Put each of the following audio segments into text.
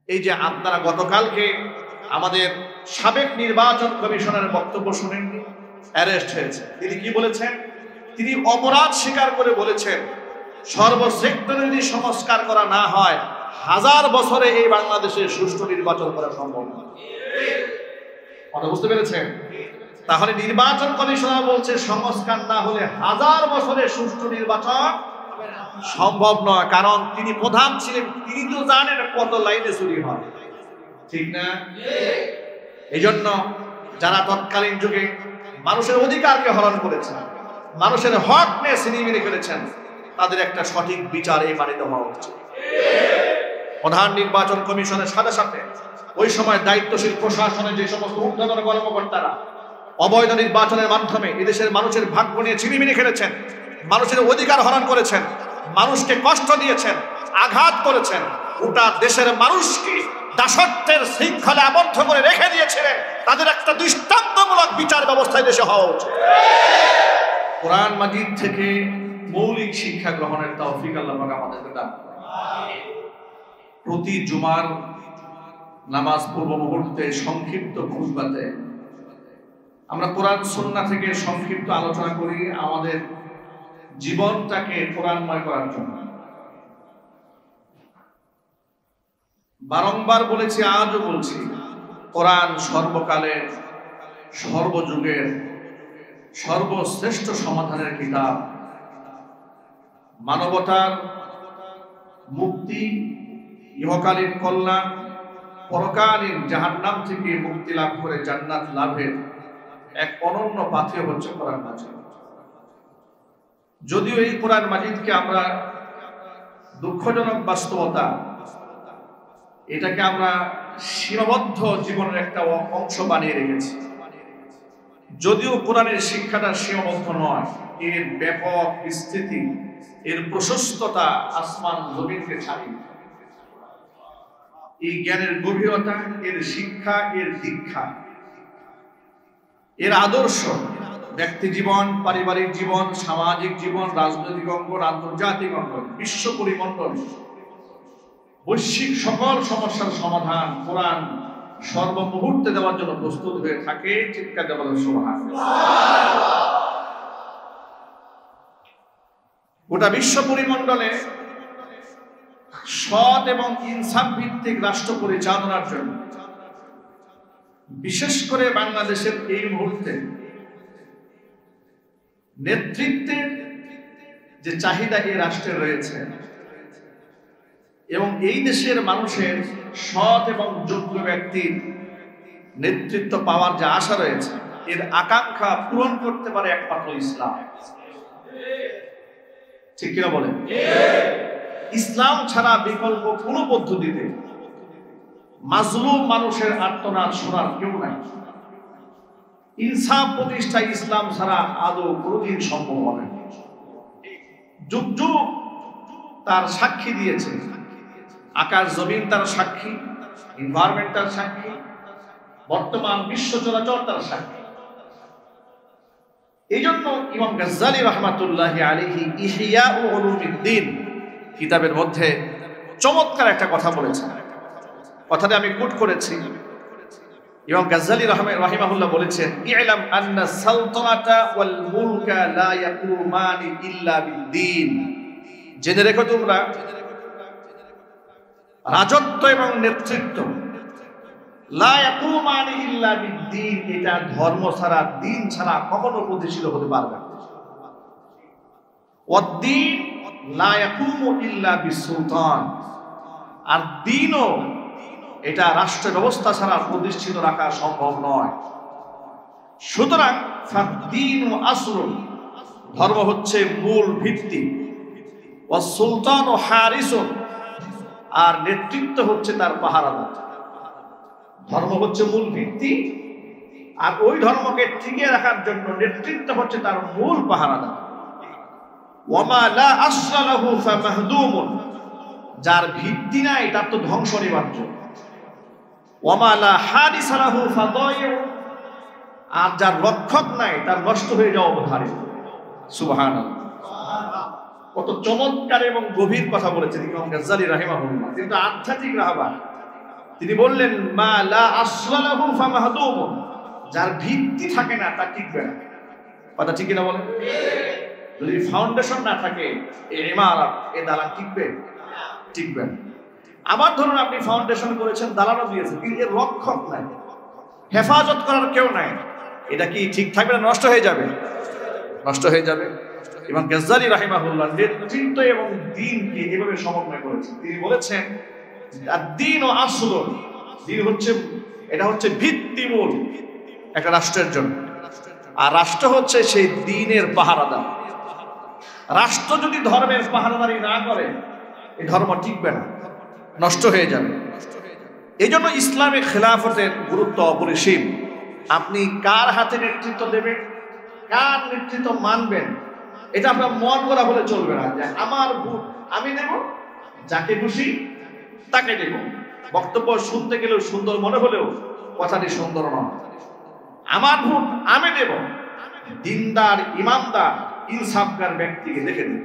এই যে আপনারা গতকালকে আমাদের সাবেক নির্বাচন কমিশনের বক্তব্য শুনেননি, অ্যারেস্ট হয়েছে। তিনি কি বলেছেন? তিনি অপরাধ স্বীকার করে বলেছেন সর্বসেক্টরে যদি সংস্কার করা না হয় 1000 বছরে এই বাংলাদেশে সুষ্ঠু নির্বাচন করা সম্ভব না। কথা বুঝতে পেরেছেন? তাহলে নির্বাচন কমিশনার বলছে সংস্কার না হলে 1000 বছরে সুষ্ঠু নির্বাচন সম্ভব নয়। কারণ তিনি প্রধান ছিলেন, তিনি তো জানেন কত লাইনে চুরি হয়, ঠিক না? এই জন্য যারা তৎকালীন যুগে মানুষের অধিকারকে হরণ করেছেন, মানুষের হক নিয়ে ছিনিমিনি করেছেন, তাদের একটা সঠিক বিচার এই মানিতে হওয়া উচিত। প্রধান নির্বাচন কমিশনের সাথে সাথে ওই সময় দায়িত্বশীল প্রশাসনের যে সমস্ত ঊর্ধ্বতন কর্মকর্তারা অবৈধ নির্বাচনের মাধ্যমে এদেশের মানুষের ভাগ্য নিয়ে ছিনিমিনি খেলেছেন, মানুষের অধিকার হরণ করেছেন, মানুষকে কষ্ট দিয়েছেন, আঘাত করেছেন, গোটা দেশের মানুষকে দাসত্বের শৃঙ্খলে আবদ্ধ করে রেখে দিয়েছিলেন, তাদের একটা দৃষ্টান্তমূলক বিচার ব্যবস্থা দেশে হওয়া উচিত। কোরআন মাজিদ থেকে মৌলিক শিক্ষা গ্রহণের তৌফিক আল্লাহ পাক আমাদেরকে দান করুন। প্রতি জুমার নামাজ পূর্ব মুহূর্তে সংক্ষিপ্ত খুতবাতে আমরা কোরআন সুন্নাহ থেকে সংক্ষিপ্ত আলোচনা করি আমাদের জীবনটাকে কোরআনময় করার জন্য। বারংবার বলেছি, আজও বলছি, কোরআন সর্বকালের, সর্বযুগের সর্বশ্রেষ্ঠ সমাধানের কিতাব। মানবতার মুক্তি, ইহকালীন কল্যাণ, পরকালীন জাহান্নাম থেকে মুক্তি লাভ করে জান্নাত লাভের এক অনন্য পাথেয় হচ্ছে কোরআন মাজিদ। যদিও এই কোরআন মাজিদকে আমরা দুঃখজনক বাস্তবতা, এটাকে আমরা সীমাবদ্ধ জীবনের একটা অংশ বানিয়ে রেখেছি। যদিও কোরআনের শিক্ষাটা সীমাবদ্ধ নয়, এর ব্যাপক স্থিতি, এর প্রশস্ততা আসমান জমিনকে ছাড়িয়ে। এই জ্ঞানের গভীরতা, এর শিক্ষা, এর দীক্ষা, এর আদর্শ ব্যক্তি জীবন, পারিবারিক জীবন, সামাজিক জীবন, রাজনৈতিক অঙ্গন, আন্তর্জাতিক অঙ্গন, বিশ্ব পরিমণ্ডল, বৈশ্বিক সকল সমস্যার সমাধান কোরআন সর্বমুহূর্তে দেওয়ার জন্য প্রস্তুত হয়ে থাকে। চিৎকার দেওয়ার সুবহানাল্লাহ। গোটা বিশ্ব পরিমণ্ডলে সৎ এবং ইনসাফ ভিত্তিক রাষ্ট্র পরিচালনার জন্য, বিশেষ করে বাংলাদেশের এই মুহূর্তে নেতৃত্বের যে চাহিদা এই রাষ্ট্রে রয়েছে এবং এই দেশের মানুষের সৎ এবং যোগ্য ব্যক্তির নেতৃত্ব পাওয়ার যে আশা রয়েছে, এর আকাঙ্ক্ষা পূরণ করতে পারে একমাত্র ইসলাম। ঠিক কিনা বলেন? ইসলাম ছাড়া বিকল্প কোনো পদ্ধতিতে মাজলুম মানুষের আর্তনাদ শোনার কেউ নাই। ইনসাফ প্রতিষ্ঠা ইসলাম ছাড়া আদৌ কোনোদিন সম্ভব হবে না। যুগ যুগ তার সাক্ষী দিয়েছে, আকাশ জমিন তার সাক্ষী, এনভায়রনমেন্ট তার সাক্ষী, বর্তমান বিশ্ব চরাচর তার সাক্ষী। এই জন্য ইমাম গাজ্জালী রাহমাতুল্লাহি আলাইহি ইহইয়া উলুমিদ্দিন কিতাবের মধ্যে চমৎকার একটা কথা বলেছেন। কথাটা আমি কোট করেছি। ইমাম গাজ্জালী রাহিমাহুল্লাহ বলেছেন, ইলাম আন্না সালতানাতা ওয়াল মুলকা লা ইয়াকুমানি ইল্লা বিদ্দীন। জেনে রেখো তোমরা, রাজত্ব এবং নেতৃত্ব লা ইয়াকুমানি ইল্লা বিদ্দীন, এটা ধর্ম ছাড়া, দিন ছাড়া কখনো প্রতিষ্ঠিত হতে পারবে না। ওয়াদ্দীন লা ইয়াকুমু ইল্লা বিসুলতান, আর দিনও এটা রাষ্ট্র ব্যবস্থা ছাড়া প্রতিষ্ঠিত রাখা সম্ভব নয়। সুতরাং ফাদ্দীনু আসলুন, ধর্ম হচ্ছে মূল ভিত্তি, ওয়াস সুলতানু হারিসুন, আর নেতৃত্ব হচ্ছে তার পাহারাদার। ধর্ম হচ্ছে মূল ভিত্তি, আর ওই ধর্মকে টিকিয়ে রাখার জন্য নেতৃত্ব হচ্ছে তার মূল পাহারাদার। ওয়ামা লা আসলা লাহু ফামাহদুমুন, যার ভিত্তি নাই তার তো ধ্বংস অনিবার্য। ওয়ামা লা হাদিসা লাহু ফাদায়ু, আর যার রক্ষক নাই তার নষ্ট হয়ে যাওয়া অবধারিত। সুবহানাল্লাহ। কত চমৎকার এবং গভীর কথা বলেছেন ইমাম গাজ্জালী রাহিমাহুল্লাহ। কিন্তু আধ্যাত্মিক রাহবার, তিনি বললেন মা লা আসলা লাহু ফামাহদুম, যার ভিত্তি থাকে না তা টিকবে না। কথা ঠিক না বলেন? যদি ফাউন্ডেশন না থাকে এই ইমারত, এই দালান টিকবে না। আবার ধরুন আপনি ফাউন্ডেশন করেছেন, দালানও দিয়েছেন, কিন্তু এর রক্ষক নাই, হেফাজত করার কেউ নাই, এটা কি ঠিক থাকবে না নষ্ট হয়ে যাবে? নষ্ট হয়ে যাবে। ইমাম গাজ্জালী রাহিমাহুল্লাহ নেতৃত্ব এবং দ্বীনকে এভাবে সমন্বয় করেছেন। তিনি বলেছেন দ্বীন ও আসলুন, দ্বীন হচ্ছে, এটা হচ্ছে ভিত্তিমূল একটা রাষ্ট্রের জন্য, আর রাষ্ট্র হচ্ছে সেই দ্বীনের পাহারাদার। রাষ্ট্র যদি ধর্মের পাহারাদারি না করে এই ধর্ম টিকবে না, নষ্ট হয়ে যাবে। এই জন্য ইসলামে খেলাফতের গুরুত্ব অপরিসীম। আপনি কার হাতে নেতৃত্ব দেবেন, কার নেতৃত্ব মানবেন, এটা আপনার মন করা হলে চলবে না যে আমার ভোট আমি দেব, যাকে খুশি তাকে দেব। বক্তব্য শুনতে গেলেও সুন্দর মনে হলেও কথাটি সুন্দর নয়। আমার ভোট আমি দেব, দিনদার, ইমানদার, ইনসাফকার ব্যক্তিকে দেখে দেব।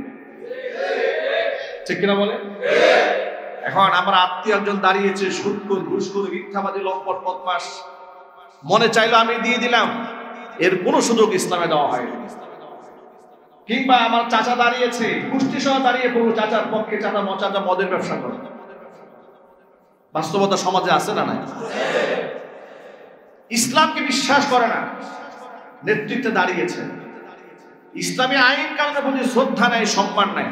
ঠিক কিনা বলে? এখন আমার আত্মীয় একজন দাঁড়িয়েছে, সুদখোর, ঘুষখোর, মিথ্যাবাদী, লম্পট, বদমাশ, মনে চাইলো আমি দিয়ে দিলাম, এর কোনো সুযোগ ইসলামে দেওয়া হয়নি। কিংবা আমার চাচা দাঁড়িয়েছে, গোষ্ঠী সহ দাঁড়িয়ে পড়লো চাচার পক্ষে, চাচা মদের ব্যবসা করে। বাস্তবতা সমাজে আছে না নাই? ইসলামকে বিশ্বাস করে না, নেতৃত্বে দাঁড়িয়েছে। ইসলামী আইন কানুনের প্রতি শ্রদ্ধা নাই, সম্মান নাই,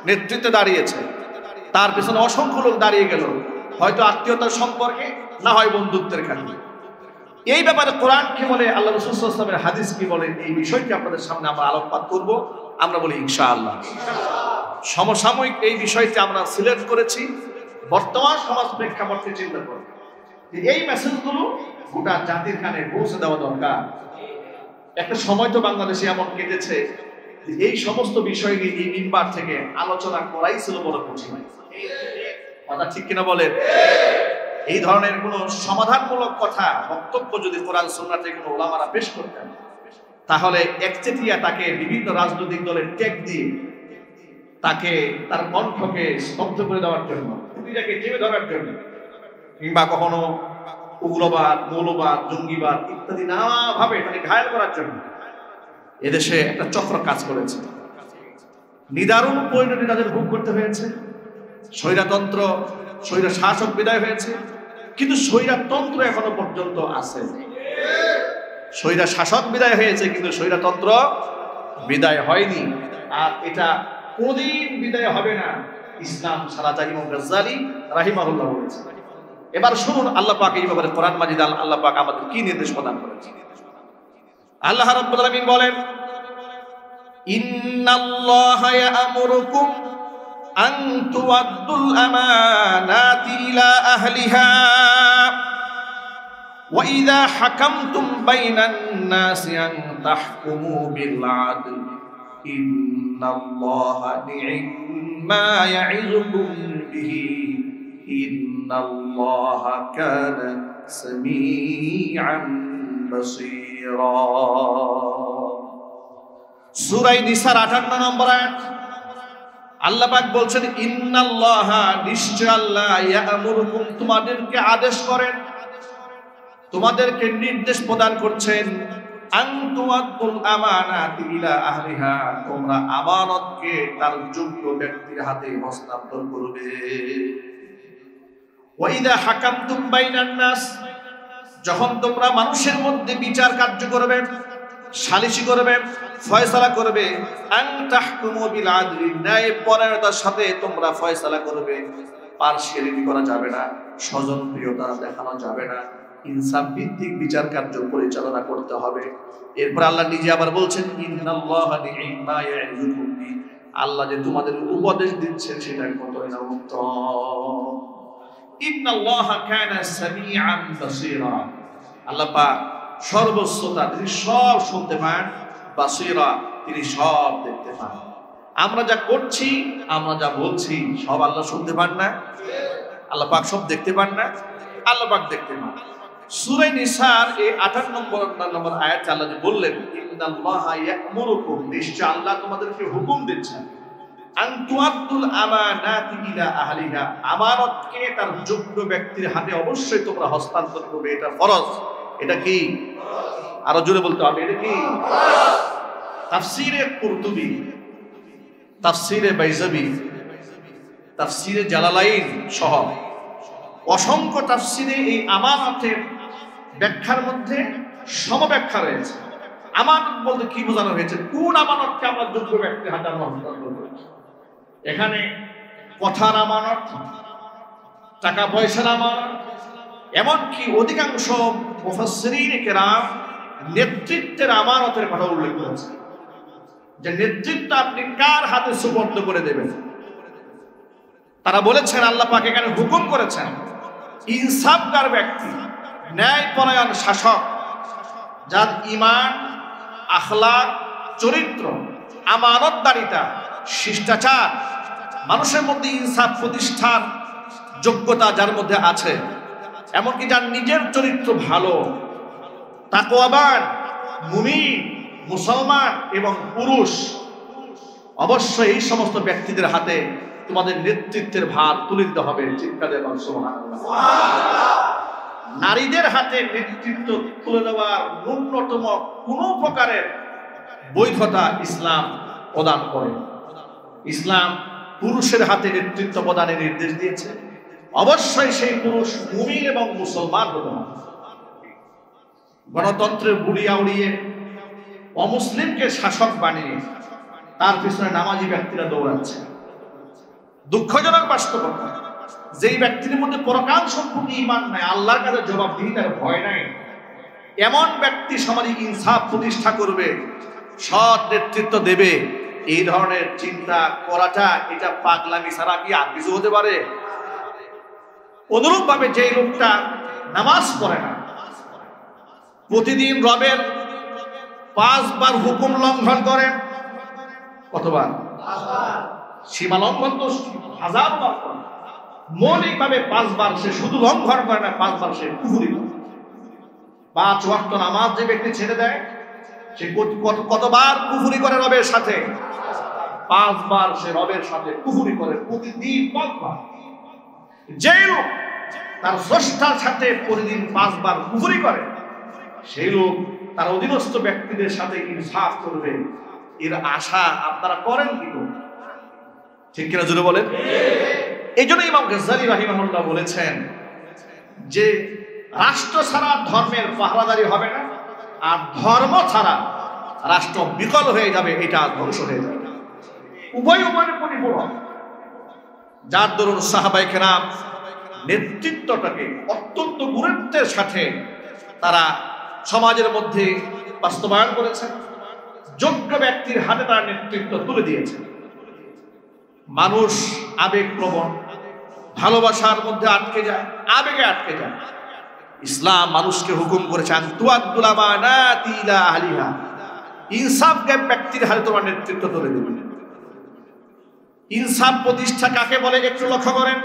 নেতৃত্বে দাঁড়িয়েছে। তার পেছনে অসংখ্য লোক দাঁড়িয়ে গেল, হয়তো আত্মীয়তার সম্পর্কে, না হয় বন্ধুত্বের কারণে। এই ব্যাপারে কোরআন কি বলে, আল্লাহ রাসূল সাল্লাল্লাহু আলাইহি ওয়াসাল্লামের হাদিস কি বলে, এই বিষয়টি আপনাদের সামনে আমরা আলোকপাত করব। আমরা বলি ইনশাআল্লাহ। সমসাময়িক এই বিষয়টি আমরা সিলেক্ট করেছি বর্তমান সমাজ প্রেক্ষাপটকে চিন্তা করে। এই মেসেজগুলো গোটা জাতির কানে পৌঁছে দেওয়া দরকার। একটা সময় তো বাংলাদেশে এমন কেটেছে এই সমস্ত বিষয় নিয়ে এই মিম্বার থেকে আলোচনা করাই ছিল বড় কঠিন। কথা ঠিক কিনা বলেন? এই ধরনের কোন সমাধানমূলক কথা, বক্তব্য যদি কোরআন সুন্নাহ থেকে কোনো ওলামারা পেশ করতেন, তাহলে একচেটিয়া তাকে বিভিন্ন রাজনৈতিক দলের ট্যাগ দিয়ে তাকে, তার কণ্ঠকে স্তব্ধ করে দেওয়ার জন্য, খুঁটিটাকে চেপে ধরার জন্য, কিংবা কখনো উগ্রবাদ, মৌলবাদ, জঙ্গিবাদ ইত্যাদি নানাভাবে তাকে ঘায়েল করার জন্য এদেশে একটা চক্র কাজ করেছে। নিদারুণ পরিণতি তাদের ভোগ করতে হয়েছে। স্বৈরতন্ত্র, স্বৈর শাসক বিদায় হয়েছে, কিন্তু স্বৈরতন্ত্র এখনো পর্যন্ত আছে। স্বৈর শাসক বিদায় হয়েছে, কিন্তু স্বৈরতন্ত্র বিদায় হয়নি, আর এটা কোনদিন বিদায় হবে না। ইসলাম সারা যা ইমাম গাজ্জালী রাহিমাহুল্লাহ বলেছেন। এবার শুনুন আল্লাহ পাক এই ব্যাপারে কোরআন মাজিদ আল্লাহ পাক আমাদের কি নির্দেশ প্রদান করেছেন। আল্লাহ রাব্বুল আলামিন বলেন, ইন্নাল্লাহা ইয়া'মুরুকুম আন তুআদ্দুল আমানাতি ইলা আহলিহা ওয়া ইযা হাকামতুম বাইনান নাসি আন তাহকুমু বিল আদল ইন্নাল্লাহা নি'মা ইয়া'iযুকুম বিহি ইন্নাল্লাহা কানা সামিআন বাসীরা। সূরা নিসার 58 নম্বর আয়াত। আল্লাহ পাক বলছেন, ইন্নাল্লাহা, নিশ্চয় আল্লাহ, ইয়া'মুরুকুম, তোমাদেরকে আদেশ করেন, তোমাদেরকে নির্দেশ প্রদান করছেন, আন তুআদ্দুল আমানাতি ইলা আহলিহা, তোমরা আমানতকে তার যোগ্য ব্যক্তির হাতে হস্তান্তর করবে। ওয়া ইযা হাকামতুম বাইনান নাস, যখন তোমরা মানুষের মধ্যে বিচার কার্য করবে, সালিসি করবে, ফয়সালা করবে, আন তাহকুমু বিল আদলি, ন্যায়পরায়ণতার সাথে তোমরা ফয়সালা করবে। পার্সিয়ালিটি করা যাবে না, স্বজনপ্রিয়তা দেখানো যাবে না, ইনসাফ ভিত্তিক বিচার কার্য পরিচালনা করতে হবে। এরপর আল্লাহ নিজে আবার বলছেন, ইন্নাল্লাহা নি'মা ইয়া'যুকুম বি, আল্লাহ যে তোমাদের উপদেশ দিচ্ছেন সেটা কতই না উত্তম। ইন্নাল্লাহা কানা সামিআন বাসীরা, আল্লাহ পাক সর্বশ্রোতা, তিনি সব শুনতে পান, বাসীরা, তিনি সব দেখতে পান। আমরা যা করছি, আমরা যা বলছি, সব আল্লাহ শুনতে পান না? আল্লাহ পাক সব দেখতে পান না? আল্লাহ পাক দেখতে পান। সূরা নিসার এই 58 নম্বর আয়াতে আল্লাহ যে বললেন, ইন্নাল্লাহা ইয়া'মুরুকুম, নিশ্চয় আল্লাহ তোমাদেরকে হুকুম দিচ্ছেন, আন তুআদ্দুল আমানাতি ইলা আহলিহা, আমানতকে তার যোগ্য ব্যক্তির হাতে অবশ্যই তোমরা হস্তান্তর করবে, এটা ফরজ। এটা কি? আরো জোরে বলতে হবে, এটা কি? তাফসীরে কুরতুবী, তাফসীরে বাইজাবি, তাফসীরে জালালাইন সহ অসংখ্য তাফসীরে এই আমানতের ব্যাখ্যার মধ্যে সমব্যাখ্যা রয়েছে। আমানত বলতে কি বোঝানো হয়েছে, কোন আমানতকে আমরা যোগ্য ব্যক্তির হাতে আমরা হস্তান্তর করেছি। এখানে কথার আমানত, টাকা পয়সার আমানত, এমনকি অধিকাংশ মুফাসসিরিন কেরাম নেতৃত্বের আমানতের কথা উল্লেখ করেছে, যে নেতৃত্ব আপনি কার হাতে সুপর্দ করে দেবেন। তারা বলেছেন আল্লাহ পাক এখানে হুকুম করেছেন ইনসাফগার ব্যক্তি, ন্যায়পরায়ণ শাসক, যার ঈমান, আখলাক, চরিত্র, আমানতদারিতা, শিষ্টাচার, মানুষের মধ্যে ইনসাফ প্রতিষ্ঠার যোগ্যতা যার মধ্যে আছে, এমনকি যার নিজের চরিত্র ভালো, তাকওয়াবান, মুমিন, মুসলমান এবং পুরুষ, অবশ্যই এই সমস্ত ব্যক্তিদের হাতে তোমাদের নেতৃত্বের ভার তুলে দিতে হবে। চিৎকার দেন সুবহানাল্লাহ। নারীদের হাতে নেতৃত্ব তুলে দেওয়ার ন্যূনতম কোন প্রকারের বৈধতা ইসলাম প্রদান করে। ইসলাম পুরুষের হাতে নেতৃত্ব প্রদানের নির্দেশ দিয়েছে, অবশ্যই সেই পুরুষ মুমিন এবং মুসলমান হতে হবে। গণতন্ত্রের বুড়িয়া উড়িয়ে অমুসলিমকে শাসক বানিয়ে তার পিছনে নামাজি ব্যক্তিরা দৌড়াচ্ছে। দুঃখজনক বাস্তবতা, যেই ব্যক্তির মধ্যে পরকাল সম্পর্কে ঈমান নাই, আল্লাহর কাছে জবাবদিহিতার ভয় নাই, এমন ব্যক্তি সমাজে ইনসাফ প্রতিষ্ঠা করবে, সৎ নেতৃত্ব দেবে, এই ধরনের চিন্তা করাটা এটা পাগলামি ছাড়া কি আর কিছু হতে পারে? অনুরূপ ভাবে যেই লোকটা নামাজ পড়ে না, প্রতিদিন রবের 5 বার হুকুম লঙ্ঘন করে, কতবার? সীমা লঙ্ঘন তো 1000 বার করে। মৌলিক ভাবে 5 বার সে শুধু লঙ্ঘন করে না, 5 বার সে কুফরি করে। 5 ওয়াক্ত নামাজ যে ব্যক্তি ছেড়ে দেয়, সে কতবার কুফরি করে রবের সাথে? 5 বার সে রবের সাথে কুফরি করে, প্রতিদিন 5 বার। যে লোক তার স্রষ্টার সাথে প্রতিদিন 5 বার কুফরি করে, সেই লোক তার অধীনস্থ ব্যক্তিদের সাথে ইনসাফ করবে, এর আশা আপনারা করেন কি? ঠিক কিনা জোরে বলেন। এই জন্য ইমাম গাজ্জালী রাহিমাহুল্লাহ বলেছেন যে রাষ্ট্র ছাড়া ধর্মের পাহারাদারি হবে না, আর ধর্ম ছাড়া রাষ্ট্র বিকল হয়ে যাবে, এটা ধ্বংস হয়ে যাবে। উভয় উভয়ের পরিপূরক। যার দরুন সাহাবায়ে কেরাম নেতৃত্বটাকে অত্যন্ত গুরুত্বের সাথে তারা সমাজের মধ্যে বাস্তবায়ন করেছেন, যোগ্য ব্যক্তির হাতে তারা নেতৃত্ব তুলে দিয়েছেন। মানুষ আবেগপ্রবণ, ভালোবাসার মধ্যে আটকে যায়, আবেগে আটকে যায়। ইসলাম মানুষকে হুকুম করেছে আন তুআদ্দুল আমানাতি ইলা আহলিহা, ইনসাফগার ব্যক্তির হাতে তোমার নেতৃত্ব তুলে দিবে। ইনসাফ প্রতিষ্ঠা কাকে বলে একটু লক্ষ্য করেন।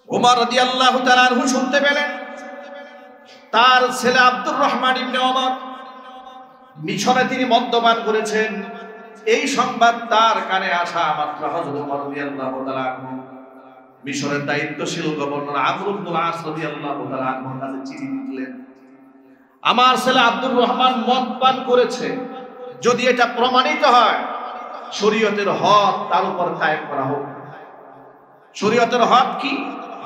ওমর রাদিয়াল্লাহু তাআলা আনহু শুনতে পেলেন তার ছেলে আব্দুর রহমান ইবনে ওমর মিশরে তিনি মদ্যপান করেছেন। এই সংবাদ তার কানে আসা মাত্র হযরত ওমর রাদিয়াল্লাহু তাআলা আনহু মিশরের দায়িত্বশীল গভর্নর আমর ইবনুল আস রাদিয়াল্লাহু তাআলা আনহুর কাছে চিঠি লিখলেন, আমার ছেলে আব্দুর রহমান মদ পান করেছে, যদি এটা প্রমাণিত হয় শরীয়তের হদ তার উপর কায়েম করা হোক। শরীয়তের হদ কি?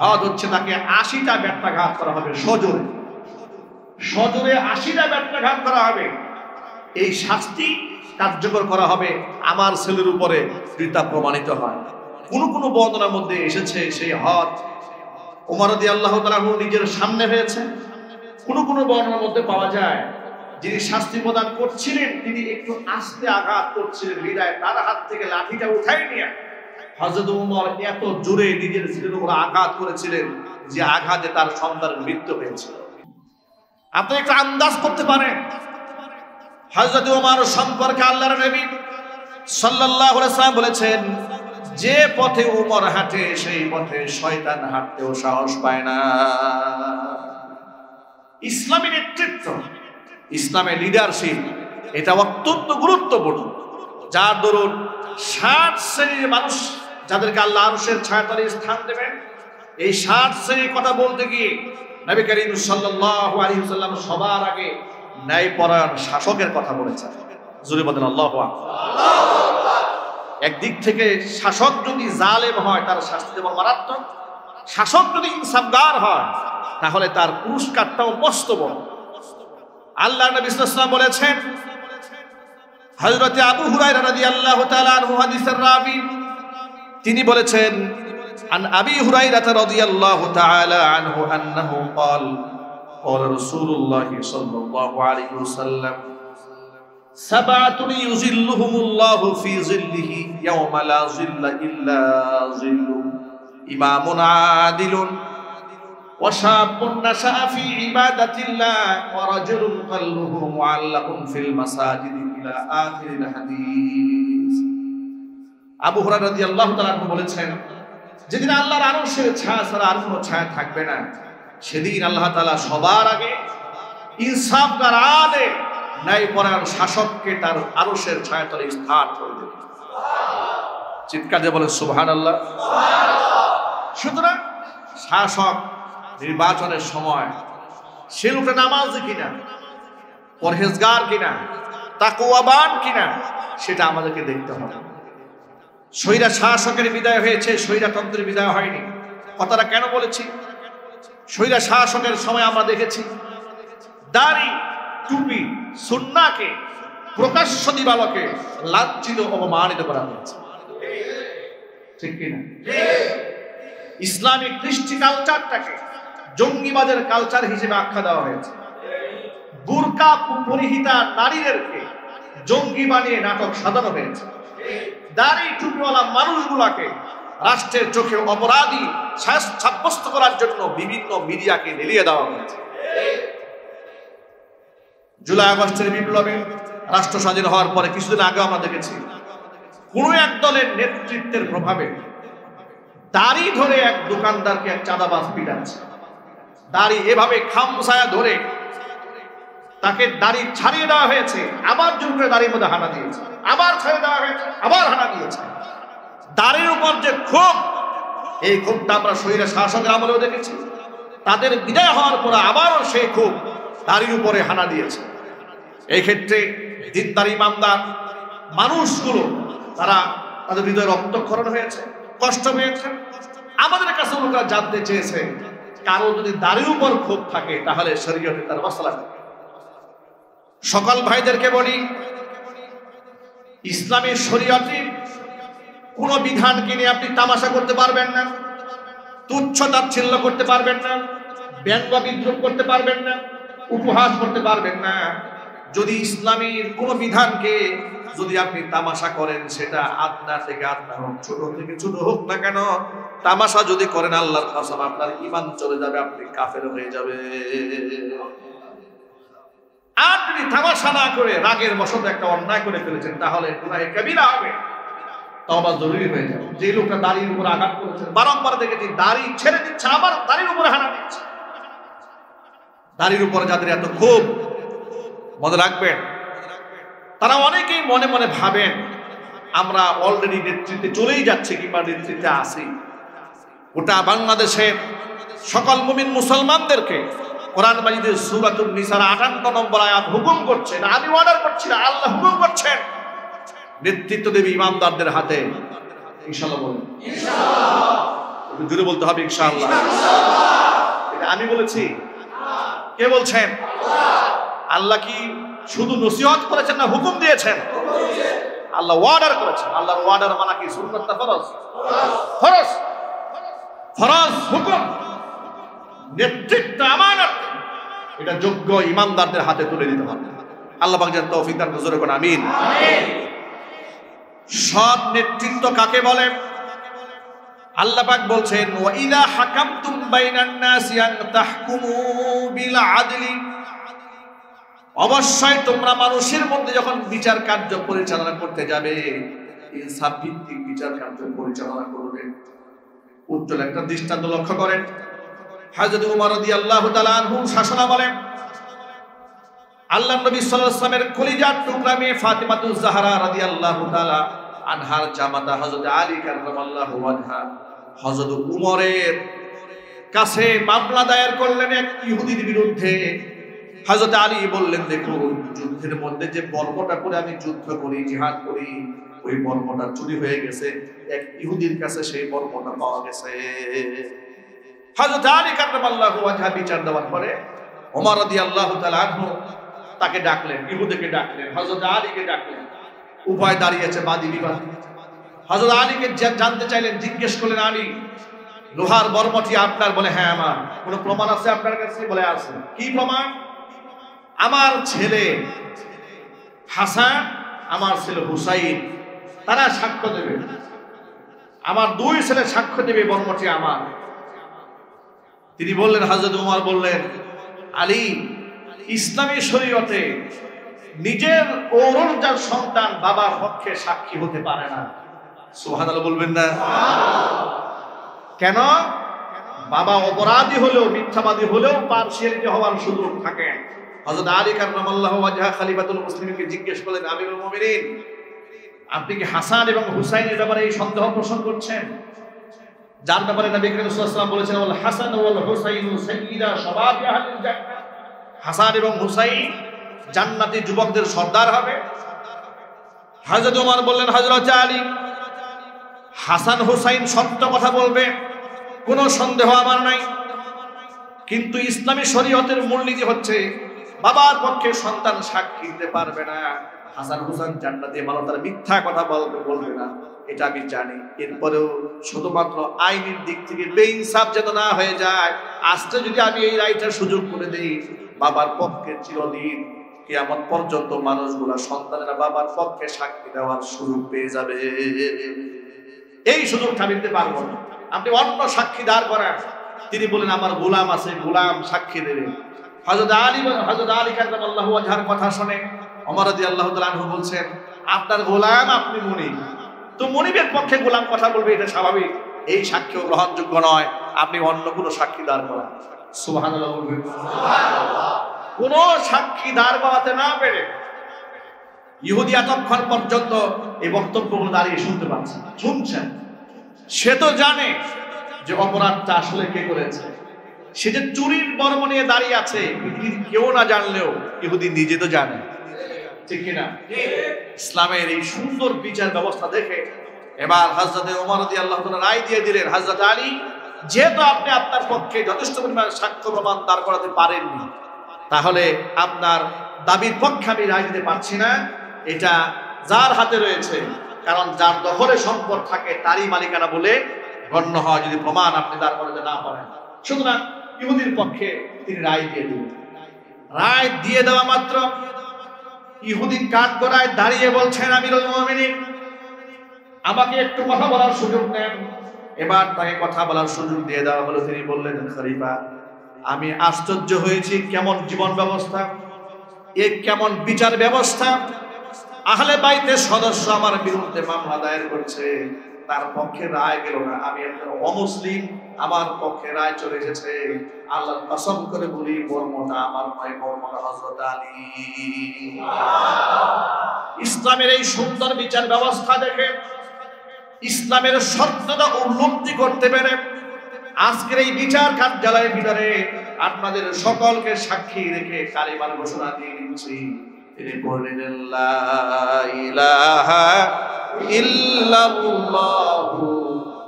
হদ হচ্ছে তাকে 80টা ব্যত্যাঘাত করা হবে, সজোরে সজোরে 80টা ব্যত্যাঘাত করা হবে। এই শাস্তি কার্যকর করা হবে আমার ছেলের উপরে যদি তা প্রমাণিত হয়। কোন কোন বর্ণনার মধ্যে এসেছে সেই হদ ওমর রাদিয়াল্লাহু তাআলা নিজের সামনে হয়েছে। কোন কোন বর্ণনার মধ্যে পাওয়া যায় যিনি শাস্তি প্রদান করছিলেন তিনি একটু আস্তে আঘাত করছিলেন হৃদয়ে, তার হাত থেকে লাঠিটা উঠাই নিয়ে হযরত ওমর এত জোরে নিজের ছেলের উপর আঘাত করেছিলেন যে আঘাতে তার সন্তানের মৃত্যু হয়েছিল। আপনি একটু আন্দাজ করতে পারেন হযরত ওমর সম্পর্কে আল্লাহর নবী সাল্লাল্লাহু আলাইহি ওয়াসাল্লাম বলেছেন, যে পথে ওমর হাঁটে সেই পথে শয়তান হাঁটতেও সাহস পায় না। ইসলামী নেতৃত্ব, ইসলামের লিডারশিপ এটা অত্যন্ত গুরুত্বপূর্ণ, যার দরুন 60 শ্রেণীর মানুষ যাদেরকে আল্লাহ আরশের ছায়াতলে স্থান দেবেন, এই 60 শ্রেণীর কথা বলতে গিয়ে নবী করিম সাল্লাল্লাহু আলাইহি ওয়াসাল্লাম সবার আগে ন্যায়পরায়ণ শাসকের কথা বলেছেন। জোরে বলেন আল্লাহু আকবার। একদিক থেকে শাসক যদি জালেম হয় তার শাস্তি যেমন মারাত্মক, শাসক যদি ইনসাফগার হয় তাহলে তার পুরস্কারটাও মস্ত বড়। আল্লাহ নবী সাল্লাল্লাহু আলাইহি ওয়াসাল্লাম বলেছেন, হযরত আবু হুরায়রা রাদিয়াল্লাহু তাআলা আনহু হাদিসের রাবী, তিনি বলেছেন, আন আবি হুরায়রা রাদিয়াল্লাহু তাআলা আনহু আন্নাহু قال قال رسول الله صلى الله عليه وسلم سبعة يظلهم الله في ظله يوم لا ظل إلا ظله إمام عادل وشاب نشأ في عبادة الله ورجل قلبه معلق في المساجد إلى آخر الحديث। আবু হুরায়রা রাদিয়াল্লাহু তাআলা আনহু বলেছেন, যেদিন আল্লাহর আরশের ছায়া ছাড়া আর কোনো ছায়া থাকবে না, সেদিন আল্লাহ তাআলা সবার আগে ইনসাফগার আলেম ন্যায়পরায়ণ শাসককে তার আরশের ছায়াতলে স্থান করে দেবেন। চিৎকার দিয়ে বলেন সুবহানাল্লাহ। সুতরাং শাসক নির্বাচনের সময় সে লোকটা নামাজি কিনা, পরহেজগার কিনা, তাকওয়াবান কিনা, সেটা আমাদেরকে দেখতে হবে। স্বৈরা শাসকের বিদায় হয়েছে, স্বৈরাতন্ত্রের বিদায় হয়নি। কথাটা কেন বলেছি? স্বৈরা শাসকের সময় আমরা দেখেছি দাড়ি, টুপি, সুন্নাহকে প্রকাশ্য দিবালোকে লাঞ্ছিত, অপমানিত করা হয়েছে, ঠিক কিনা? ইসলামিক কৃষ্টি কালচারটাকে জঙ্গিবাদের কালচার হিসেবে আখ্যা দেওয়া হয়েছে। বুরকা পরিহিতা নারীদেরকে জঙ্গি বানিয়ে নাটক সাজানো হয়েছে। দাড়ি টুপিওয়ালা মানুষগুলাকে রাষ্ট্রের চোখে অপরাধী সাব্যস্ত করার জন্য বিভিন্ন মিডিয়াকে লেলিয়ে দেওয়া হয়েছে। জুলাই আগস্টের বিপ্লবে রাষ্ট্র স্বাধীন হওয়ার পরে কিছুদিন আগে আমরা দেখেছি কোন এক দলের নেতৃত্বের প্রভাবে দাড়ি ধরে এক দোকানদারকে এক চাঁদাবাজ পিটাচ্ছে। দাড়ি এভাবে খামসায়া ধরে তাকে দাড়ি ছাড়িয়ে দেওয়া হয়েছে, আবার জোর করে দাড়ির মধ্যে হানা দিয়েছে, আবার ছাড়িয়ে দেওয়া হয়েছে, আবার হানা দিয়েছে। দাড়ির উপর যে ক্ষোভ, এই ক্ষোভটা আমরা স্বৈরা শাসকের আমলেও দেখেছি। তাদের বিদায় হওয়ার পর আবারও সেই ক্ষোভ দাড়ির উপরে হানা দিয়েছে। এই ক্ষেত্রে দিনদার ইমানদার মানুষগুলো তারা তাদের হৃদয়ে রক্তক্ষরণ হয়েছে, কষ্ট হয়েছে। আমাদের কাছে লোকেরা জানতে চেয়েছে, কারো যদি দাড়ির উপর ক্ষোভ থাকে তাহলে শরীয়তে তার মাসলা থাকে। সকল ভাইদেরকে বলি, ইসলামের শরীয়তে কোন বিধানকে নিয়ে আপনি তামাশা করতে পারবেন না, তুচ্ছ তাচ্ছিল্য করতে পারবেন না, ব্যঙ্গ বিদ্রুপ করতে পারবেন না, উপহাস করতে পারবেন না। যদি ইসলামের কোন বিধানকে যদি আপনি তামাশা করেন, সেটা আদনা থেকে আদনা হোক, ছোট থেকে ছোট হোক না কেন, তামাশা যদি করেন আল্লাহর কসম আপনার ঈমান চলে যাবে, আপনি কাফের হয়ে যাবে। আর যদি তামাশা না করে রাগের বশত একটা অন্যায় করে ফেলেছেন, তাহলে গুনাহে কবিরা হবে, তওবা জরুরি হয়ে যাবে। যে লোকটা দাড়ির উপর আঘাত করেছে, বারংবার দেখেছি দাড়ি ছেড়ে দিচ্ছে, আবার দাড়ির উপরে হানা দিচ্ছে। দাড়ির উপর যাদের এত ক্ষোভ, মনে রাখবেন, তারা অনেকেই মনে মনে ভাবেন আমরা অলরেডি নেতৃত্বে চলেই যাচ্ছি কিংবা নেতৃত্বে আছি। গোটা বাংলাদেশের সকল মুমিন মুসলমানদেরকে কোরআন মাজিদের সূরাতুন নিসার 58 নম্বর আয়াত হুকুম করছে, আমি অর্ডার করছি না, আল্লাহ হুকুম করছেন, নেতৃত্ব দেবে ইমানদারদের হাতে। ইনশাআল্লাহ বলুন, ইনশাআল্লাহ। একটু জোরে বলতে হবে ইনশাআল্লাহ। এটা আমি বলেছি? কে বলছেন? আল্লাহ কি শুধু নসিহত করেছেন না হুকুম দিয়েছেন? আল্লাহ ওয়ার্ডার করেছেন। আল্লাহর ওয়ার্ডার মানে কি? সুন্নাত না ফরজ? ফরজ, ফরজ হুকুম। নেতৃত্ব আমানত, এটা যোগ্য ইমানদারদের হাতে তুলে দিতে হবে। আল্লাহ পাক যেন তৌফিক দান করেন, জোরে বলুন আমিন। সৎ নেতৃত্ব কাকে বলে? আল্লাহ পাক বলছেন, ওয়া ইযা হাকামতুম বাইনান নাসি আন তাহকুমু বিল আদলি, অবশ্যই তোমরা মানুষের মধ্যে যখন বিচার কার্য পরিচালনা করতে যাবে, ইনসাফ ভিত্তিক বিচার কার্য পরিচালনা করবে। উজ্জ্বল একটা দৃষ্টান্ত লক্ষ্য করেন। হযরত ওমর রাদিয়াল্লাহু তাআলা আনহু শাসনামলে আল্লাহর নবী সাল্লাল্লাহু আলাইহি ওয়াসাল্লামের কলিজার টুকরা মেয়ে ফাতিমাতুজ জাহরা রাদিয়াল্লাহু তাআলা আনহার জামাতা হযরত আলী কাররামাল্লাহু ওয়াজহা হযরত উমরের কাছে মামলা দায়ের করলেন এক ইহুদির বিরুদ্ধে। হযরত আলী বললেন, দেখুন, যুদ্ধের মধ্যে যে বর্মটা পরে আমি যুদ্ধ করি, জিহাদ করি, ওই বর্মটা চুরি হয়ে গেছে, এক ইহুদির কাছে সেই বর্মটা পাওয়া গেছে। হযরত আলী কাররামাল্লাহু ওয়াজহা বিচার দেওয়ার পরে ওমর রাদিয়াল্লাহু তাআলা আনহু তাকে ডাকলেন, ইহুদিকে ডাকলেন, হযরত আলীকে ডাকলেন। উভয় দাঁড়িয়েছে বাদী বিবাদী। হযরত আলীকে জানতে চাইলেন, জিজ্ঞেস করলেন, আলী, লোহার বর্মটি আপনার? বলে, হ্যাঁ আমার। কোনো প্রমাণ আছে আপনার কাছে? বলে, আছে। কি প্রমাণ? আমার ছেলে হাসান, আমার ছেলে হুসাইন, তারা সাক্ষ্য দেবে, আমার দুই ছেলে সাক্ষ্য দেবে বর্মটি আমার। তিনি বললেন, হযরত ওমর বললেন, আলী, ইসলামী শরীয়তে নিজের ঔরজার সন্তান বাবার পক্ষে সাক্ষী হতে পারে না। সুবহানাল্লাহ বলবেন না? কেন? বাবা অপরাধী হলেও, মিথ্যাবাদী হলেও পার্সিয়ালিটি হওয়ার সুযোগ থাকে। হযরত আলী কাররামাল্লাহু ওয়াজহা খলিফাতুল মুসলিমিনকে জিজ্ঞেস করলেন, আমিরুল মুমিনিন, আপনি কি হাসান এবং হুসাইনের ব্যাপারে এই সন্দেহ পোষণ করছেন, যার ব্যাপারে নবী করিম সাল্লাল্লাহু আলাইহি ওয়াসাল্লাম বলেছেন, ওয়াল হাসান ওয়াল হুসাইন সাইয়্যিদা শাবাবি আহলিল জান্নাহ, হাসান এবং হুসাইন জান্নাতি যুবকদের সর্দার হবে? হযরত ওমর বললেন, হযরত আলী, হাসান হুসাইন সত্য কথা বলবে, কোনো সন্দেহ আমার নাই, কিন্তু ইসলামী শরীয়তের মূলনীতি হচ্ছে বাবার পক্ষে সন্তান সাক্ষী দিতে পারবে না। হাসান হুসাইন জান্নাতি, মানুষ তারা মিথ্যা কথা বলবে না, এটা আমি জানি। এরপরেও শুধুমাত্র আইনের দিক থেকে বেইনসাফ যেন না হয়ে যায়, আজকে যদি আমি এই রাইটার সুযোগ করে দেই, বাবার পক্ষে চিরদিন কিয়ামত পর্যন্ত মানুষগুলা, সন্তানেরা বাবার পক্ষে সাক্ষী দেওয়ার সুযোগ পেয়ে যাবে। এই সুযোগটা আমি দিতে পারবো না, আপনি অন্য সাক্ষী দাঁড় করান। তিনি বলেন, আমার গোলাম আছে, গোলাম সাক্ষী দেবে। হযরত আলী কাররামাল্লাহু ওয়াজহার কথা শুনে ওমর রাদিয়াল্লাহু তাআলা আনহু বলছেন, আপনার গোলাম, আপনি মুনিব, তো মুনিবের পক্ষে গোলাম কথা বলবে, এটা স্বাভাবিক, এই সাক্ষ্য গ্রহণযোগ্য নয়, আপনি অন্য কোনো সাক্ষী দাঁড় করান। সুবহানাল্লাহ বলবেন? সুবহানাল্লাহ। কোন সাক্ষী দাঁড় করাতে না পেরে ইহুদি এতক্ষণ পর্যন্ত এই বক্তব্যগুলো দাঁড়িয়ে শুনতে পাচ্ছেন, শুনছেন। সে তো জানে যে অপরাধটা আসলে কে করেছে। সে যে চুরির বর্ম নিয়ে দাঁড়িয়ে আছে, কেউ না জানলেও ইহুদি নিজে তো জানে, ঠিক কিনা? ইসলামের এই সুন্দর বিচার ব্যবস্থা দেখে এবার হযরত ওমর রাদিয়াল্লাহু তাআলা রায় দিয়ে দিলেন, হযরত আলী, যেহেতু আপনি আপনার পক্ষে যথেষ্ট পরিমাণ সাক্ষ্য প্রমাণ দাঁড় করাতে পারেননি, তাহলে আপনার দাবির পক্ষে আমি রায় দিতে পারছি না। এটা যার হাতে রয়েছে, কারণ যার দখলে সম্পদ থাকে তারই মালিকানা বলে গণ্য হয় যদি প্রমাণ আপনি দাঁড় করাতে না পারেন। সুতরাং ইহুদির পক্ষে তিনি রায় দিয়ে দিলেন। রায় দিয়ে দেওয়া মাত্র ইহুদি কাঠগড়ায় দাঁড়িয়ে বলছেন, আমিরুল মুমিনিন, আমাকে একটু কথা বলার সুযোগ দেন। এবার তাকে কথা বলার সুযোগ দিয়ে দেওয়া হলো। তিনি বললেন, খলিফা, আমি আশ্চর্য হয়েছি, কেমন জীবন ব্যবস্থা, এ কেমন বিচার ব্যবস্থা। আহলে বাইতের সদস্য আমার বিরুদ্ধে মামলা দায়ের করছে, তার পক্ষে রায় গেল না, আমি একজন অমুসলিম, আমার পক্ষে রায় চলে এসেছে। আল্লাহর কসম করে বলি, বর্মটা আমার নয়, বর্মটা হযরত আলী। ইসলামের এই সুন্দর বিচার ব্যবস্থা দেখে, ইসলামের সত্যতা উপলব্ধি করতে পেরে, আজকের এই বিচার কার্যালয়ের ভিতরে আপনাদের সকলকে সাক্ষী রেখে কালিমার ঘোষণা দিয়ে দিচ্ছি। তিনি বললেন, লা ইলাহা ইল্লাল্লাহু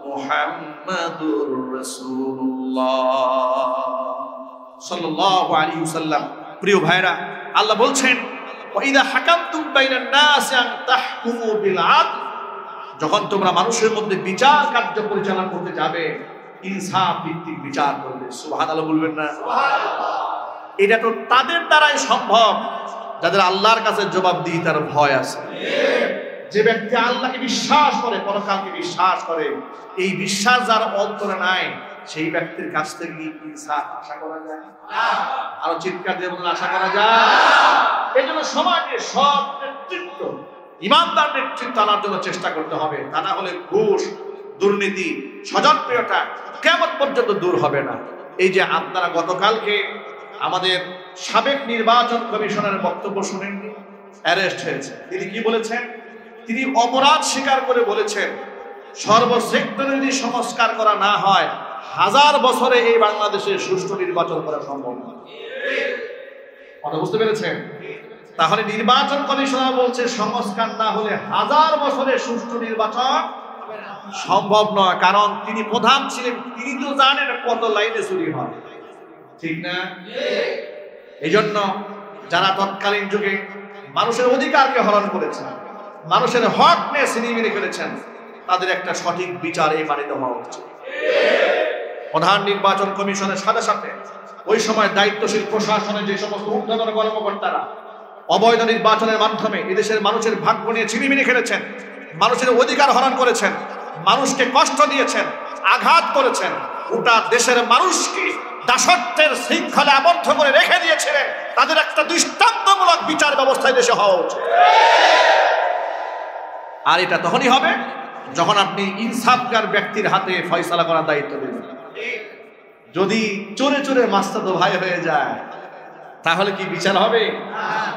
মুহাম্মাদুর রাসূলুল্লাহ সাল্লাল্লাহু আলাইহি ওয়াসাল্লাম। প্রিয় ভাইরা, আল্লাহ বলছেন, ওয়া ইযা হাকামতুম বাইনান নাস আন তাহকুমু বিল আদল, যখন তোমরা মানুষের মধ্যে বিচার কার্য পরিচালনা করতে যাবে, ইনসাফ ভিত্তিক বিচার করবে। সুবহানাল্লাহ বলবেন না? সুবহানাল্লাহ। এটা তো তাদের দ্বারাই সম্ভব যাদের আল্লাহর কাছে জবাবদিহিতার ভয় আছে। যে ব্যক্তি আল্লাহকে বিশ্বাস করে, পরকালকে বিশ্বাস করে, এই বিশ্বাস যার অন্তরে নাই, সেই ব্যক্তির কাছ থেকে ইনসাফ আশা করা যায় না। আরো চিৎকার দিয়ে বলুন, আশা করা যায় না। এই জন্য সমাজে সব নেতৃত্ব ইমানদার নেতৃত্ব আনার জন্য চেষ্টা করতে হবে, তা না হলে ঘুষ, দুর্নীতি, স্বজনপ্রিয়তা কিয়ামত পর্যন্ত দূর হবে না। এই যে আপনারা গতকালকে আমাদের সাবেক নির্বাচন কমিশনের বক্তব্য শুনেন, অ্যারেস্ট হয়েছে, তিনি কি বলেছেন? তিনি অপরাধ স্বীকার করে বলেছেন সর্বসেক্টরে যদি সংস্কার করা না হয় 1000 বছরে এই বাংলাদেশে সুষ্ঠু নির্বাচন করা সম্ভব না। কথা বুঝতে পেরেছেন? তাহলে নির্বাচন কমিশনার বলছে সংস্কার না হলে 1000 বছরে সুষ্ঠু নির্বাচন সম্ভব নয়। কারণ তিনি প্রধান ছিলেন, তিনি তো জানেন কত লাইনে চুরি হয়, ঠিক না? এই জন্য যারা তৎকালীন যুগে মানুষের অধিকারকে হরণ করেছেন, মানুষের হক নিয়ে ছিনিমিনি করেছেন, তাদের একটা সঠিক বিচার এই মানিতে হওয়া উচিত। প্রধান নির্বাচন কমিশনের সাথে সাথে ওই সময় দায়িত্বশীল প্রশাসনের যে সমস্ত ঊর্ধ্বতন কর্মকর্তারা অবৈধ নির্বাচনের মাধ্যমে এদেশের মানুষের ভাগ্য নিয়ে ছিনিমিনি খেলেছেন, মানুষের অধিকার হরণ করেছেন, মানুষকে কষ্ট দিয়েছেন, আঘাত করেছেন, গোটা দেশের মানুষকে দাসত্বের শৃঙ্খলে আবদ্ধ করে রেখে দিয়েছিলেন, তাদের একটা দৃষ্টান্তমূলক বিচার ব্যবস্থায় দেশে হওয়া উচিত। আর এটা তখনই হবে যখন আপনি ইনসাফগার ব্যক্তির হাতে ফয়সালা করার দায়িত্ব দেবেন। যদি চোরে চোরে মাস্তাতো ভাই হয়ে যায় তাহলে কি বিচার হবে?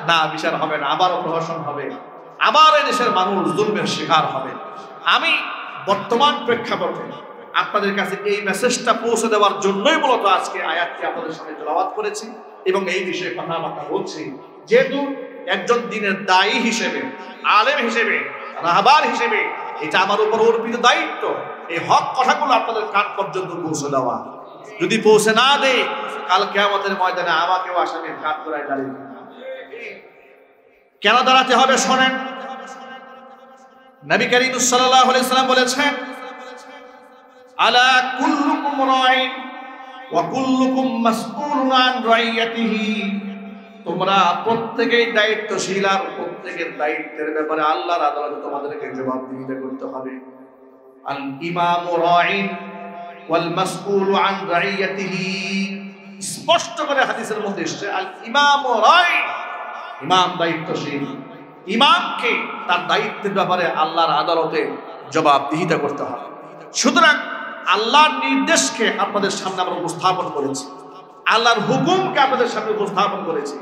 না, বিচার হবে না, আবারও প্রহসন হবে, আবার এদেশের মানুষ জুলমের শিকার হবে। আমি বর্তমান প্রেক্ষাপটে আপনাদের কাছে এই মেসেজটা পৌঁছে দেওয়ার জন্যই মূলত আজকে আয়াতটি আপনাদের সামনে তেলাওয়াত করেছি এবং এই বিষয়ে কথাবার্তা বলছি। যেহেতু একজন দ্বীনের দায়ী হিসেবে, আলেম হিসেবে, রাহবার হিসেবে এটা আমার উপর অর্পিত দায়িত্ব এই হক কথাগুলো আপনাদের কান পর্যন্ত পৌঁছে দেওয়া। যদি পৌঁছে না দেয়, কাল কিয়ামতের ময়দানে আমাকেও আসামির কাঠ করায় দাঁড়িয়ে কেন দাঁড়াতে হবে শোনেন। নবী করিম সাল্লাল্লাহু আলাইহি ওয়াসাল্লাম বলেছেন, আলা কুল্লুকুম রাইন ওয়া কুল্লুকুম মাসউলুন আন রাইয়াতিহি, তোমরা প্রত্যেকেই দায়িত্বশীল আর প্রত্যেকের দায়িত্বের ব্যাপারে আল্লাহর আদালতে তোমাদেরকে জবাবদিহিতা করতে হবে। আল ইমামু রাইন ওয়াল মাসউলু আন রাইয়াতিহি, স্পষ্ট করে হাদিসের মধ্যে এসেছে আল ইমামু রাইন, ইমাম দায়িত্বশীল, ইমামকে তার দায়িত্বের ব্যাপারে আল্লাহর আদালতে জবাবদিহিতা করতে হবে। সুতরাং আল্লাহর নির্দেশকে আপনাদের সামনে আমরা উপস্থাপন করেছি, আল্লাহর হুকুমকে আপনাদের সামনে উপস্থাপন করেছি।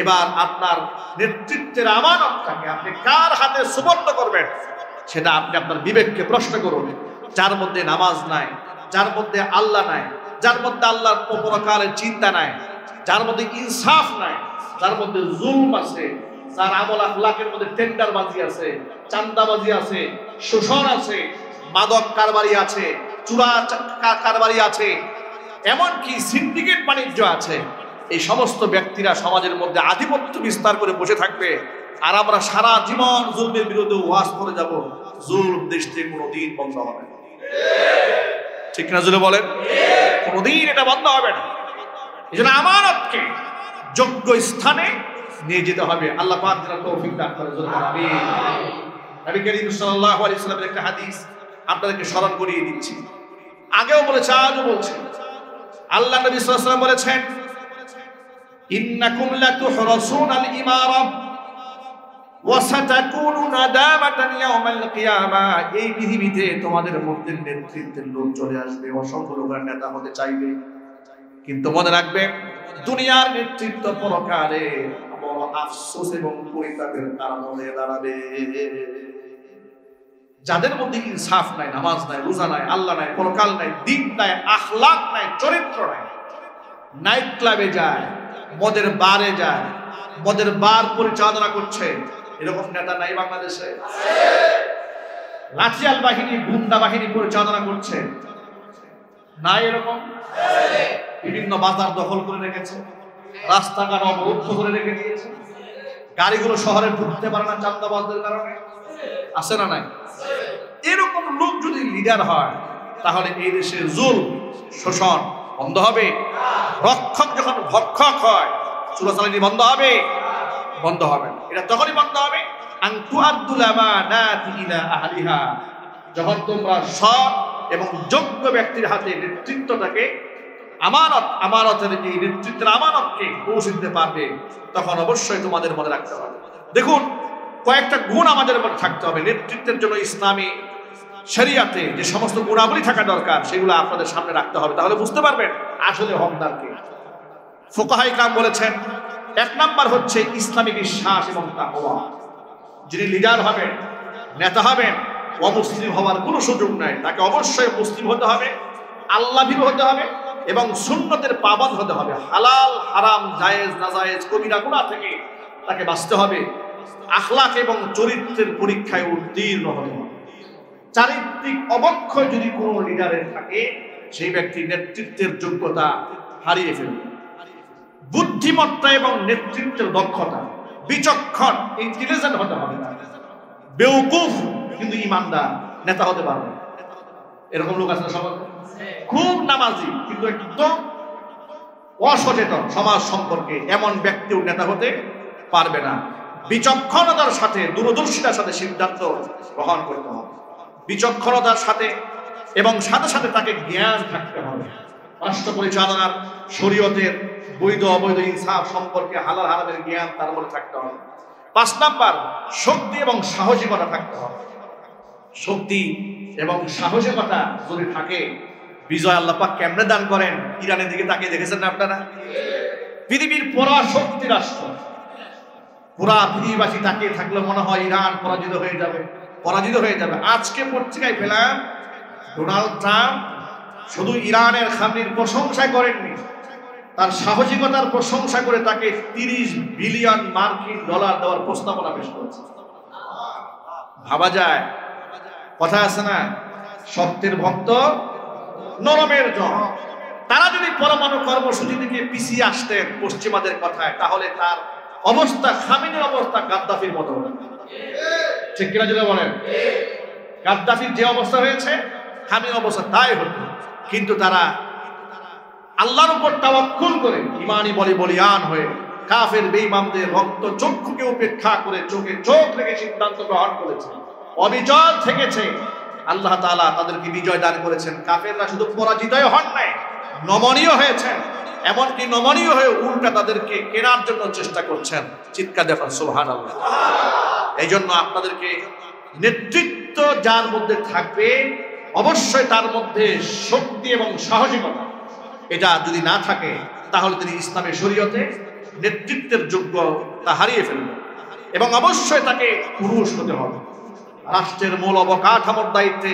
এবার আপনার নেতৃত্বের আমানতটাকে আপনি কার হাতে সুপর্দ করবেন সেটা আপনি আপনার বিবেককে প্রশ্ন করুন। যার মধ্যে নামাজ নাই, যার মধ্যে আল্লাহ নাই, যার মধ্যে আল্লাহর পরকালের চিন্তা নাই, যার মধ্যে ইনসাফ নাই, যার মধ্যে জুলম আছে, যার আমল আখলাকের মধ্যে টেন্ডারবাজি আছে, চান্দাবাজি আছে, শোষণ আছে, মাদক কারবারি আছে, চুরা কারবারি আছে, এমনকি সিন্ডিকেট বাণিজ্য আছে, এই সমস্ত ব্যক্তিরা সমাজের মধ্যে আধিপত্য বিস্তার করে বসে থাকবে আর আমরা সারা জীবন জুলমের বিরুদ্ধে ওয়াজ করে যাব, জুলম দেশ থেকে কোনোদিন বন্ধ হবে না। ঠিক না জুলে বলেন? কোনোদিন এটা বন্ধ হবে না। এই জন্য আমানতকে যোগ্য স্থানে নিয়ে যেতে হবে। আল্লাহ পাক যেন তৌফিক দান করে। আমিন। নবী করিম সাল্লাল্লাহু আলাইহি ওয়াসাল্লামের একটা হাদিস আপনাদেরকে স্মরণ করিয়ে দিচ্ছি, আগেও বলেছে আজও বলছি। আল্লাহ নবী সাল্লাল্লাহু আলাইহি ওয়াসাল্লাম বলেছেন, ইন্নাকুম লাতুহরাসুনাল ইমারা ওয়া সাতাকুনু নাদামাতান ইয়াউমাল কিয়ামাহ, এই পৃথিবীতে তোমাদের মধ্যে নেতৃত্বের লোক চলে আসবে, অসংখ্য লোকের নেতা হতে চাইবে, কিন্তু মনে রাখবে দুনিয়ার নেতৃত্ব পরকালে বড় আফসোস এবং পরিতাপের কারণ হয়ে দাঁড়াবে। যাদের মধ্যে ইনসাফ নাই, নামাজ নাই, রোজা নাই, আল্লাহ নাই, পরকাল নাই, দিন নাই, আখলাক নাই, চরিত্র নাই, নাইট ক্লাবে যায়, মদের বারে যায়, মদের বার পরিচালনা করছে, এরকম নেতা নাই বাংলাদেশে? লাঠিয়াল বাহিনী, গুন্ডা বাহিনী পরিচালনা করছে, নাই এরকম? বিভিন্ন বাজার দখল করে রেখেছে, রাস্তাঘাট অবরুদ্ধ করে রেখে দিয়েছে, গাড়িগুলো শহরে ঢুকতে পারে না চাঁদাবাজদের কারণে, আছে না নাই? এরকম লোক যদি লিডার হয় তাহলে এই দেশে জুলম, শোষণ বন্ধ হবে। রক্ষক যখন ভক্ষক হয়, চোরাচালানি বন্ধ হবে? বন্ধ হবে। এটা তখনই বন্ধ হবে আন তুআদ্দুল আমানাতি ইলা আহলিহা, যখন তোমরা সৎ এবং যোগ্য ব্যক্তির হাতে নেতৃত্বটাকে আমানতের এই নেতৃত্বের আমানতকে পৌঁছে দিতে পারবে, তখন অবশ্যই তোমাদের মনে রাখতে হবে। দেখুন, কয়েকটা গুণ আমাদের মধ্যে থাকতে হবে নেতৃত্বের জন্য। ইসলামী শরিয়াতে যে সমস্ত গুণাবলী থাকা দরকার সেগুলো আপনাদের সামনে রাখতে হবে, তাহলে বুঝতে পারবেন আসলে হকদার কে। ফুকাহায়ে কেরাম বলেছেন, 1 নাম্বার হচ্ছে ইসলামী বিশ্বাস এবং তাকওয়া। যিনি লিডার হবেন নেতা হবেন, অমুসলিম হওয়ার কোনো সুযোগ নাই। তাকে অবশ্যই মুসলিম হতে হবে, আল্লাহভীরু হতে হবে এবং সুন্নতের পাবন্দ হতে হবে। হালাল হারাম জায়েজ নাজায়েজ কবিরা গুনাহ থেকে তাকে বাঁচতে হবে। আখলাক এবং চরিত্রের পরীক্ষায় উত্তীর্ণ হতে হবে। চারিত্রিক অবক্ষয় যদি কোনো লিডারের থাকে, সেই ব্যক্তি নেতৃত্বের যোগ্যতা হারিয়ে ফেলবে। বুদ্ধিমত্তা এবং নেতৃত্বের দক্ষতা, বিচক্ষণ ইন্টেলিজেন্ট হতে হবে। বেওকুফ কিন্তু ইমানদার নেতা হতে পারবে। এরকম লোক আছে সমাজ, খুব নামাজি কিন্তু একদম অসচেতন সমাজ সম্পর্কে, এমন ব্যক্তিও নেতা হতে পারবে না। বিচক্ষণতার সাথে দূরদর্শিতার সাথে সিদ্ধান্ত গ্রহণ করতে হবে। বিচক্ষণতার সাথে এবং সাথে সাথে তাকে জ্ঞান থাকতে হবে। রাষ্ট্র পরিচালনার, শরীয়তের বৈধ অবৈধ ইনসাফ সম্পর্কে হালাল হারামের জ্ঞান তার মধ্যে থাকতে হবে। 5 নাম্বার, শক্তি এবং সাহসিকতা থাকতে হবে। শক্তি এবং সাহসিকতা যদি থাকে, বিজয় আল্লাহ পাক কেমনে দান করেন। ইরানের দিকে তাকিয়ে দেখেছেন না আপনারা? পৃথিবীর পরাশক্তি রাষ্ট্র, পুরা পৃথিবীবাসী তাকিয়ে থাকলে মনে হয় ইরান পরাজিত হয়ে যাবে, পরাজিত হয়ে যাবে। আজকে পত্রিকায় পেলাম ডোনাল্ড ট্রাম্প শুধু ইরানের খামির প্রশংসা করেননি, তার সাহসিকতার প্রশংসা করে তাকে 30 বিলিয়ন মার্কিন ডলার দেওয়ার প্রস্তাবনা পেশ করেছে। ভাবা যায়, কথা আছে না, সত্যের ভক্ত নরমের জন। তারা যদি পরমাণু কর্মসূচি থেকে পিছিয়ে আসতেন পশ্চিমাদের কথায়, তাহলে তার অবস্থা, খামেনির অবস্থা গাদ্দাফির মতো হতো। ঠিক কিনা যদি বলেন? গাদ্দাফির যে অবস্থা হয়েছে, খামেনির অবস্থা তাই হতো। কিন্তু তারা আল্লাহর উপর তাওয়াক্কুল করে ঈমানি বলিয়ান হয়ে কাফের বেঈমানদের রক্ত চক্ষুকে উপেক্ষা করে চোখে চোখ রেখে সিদ্ধান্ত গ্রহণ করেছে, অবিচল থেকেছে। আল্লাহ তাআলা তাদেরকে বিজয় দান করেছেন। কাফেররা শুধু পরাজিতই হন নাই, নমনীয় হয়েছেন। এমনকি নমনীয় হয়ে উল্টা তাদেরকে কেনার জন্য চেষ্টা করছেন। চিৎকার দেন সুবহানাল্লাহ। এই জন্য আপনাদেরকে নেতৃত্ব যার মধ্যে থাকবে, অবশ্যই তার মধ্যে শক্তি এবং সাহসিকতা, এটা যদি না থাকে তাহলে তিনি ইসলামের শরীয়তে নেতৃত্বের যোগ্যতা হারিয়ে ফেলবে। এবং অবশ্যই তাকে পুরুষ হতে হবে। রাষ্ট্রের মূল অবকাঠামোর দায়িত্বে